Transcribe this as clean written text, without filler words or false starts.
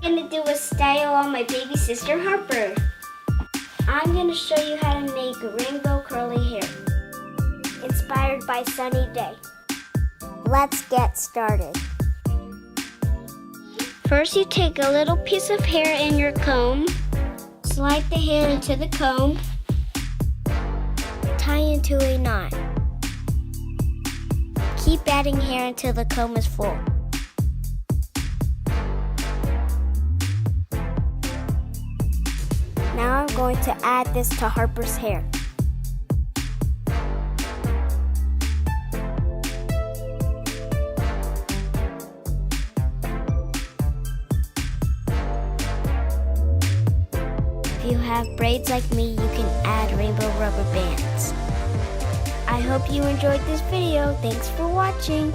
I'm gonna do a style on my baby sister Harper. I'm gonna show you how to make rainbow curly hair, inspired by Sunny Day. Let's get started. First, you take a little piece of hair in your comb, slide the hair into the comb, tie into a knot. Keep adding hair until the comb is full. Now I'm going to add this to Harper's hair. If you have braids like me, you can add rainbow rubber bands. I hope you enjoyed this video. Thanks for watching.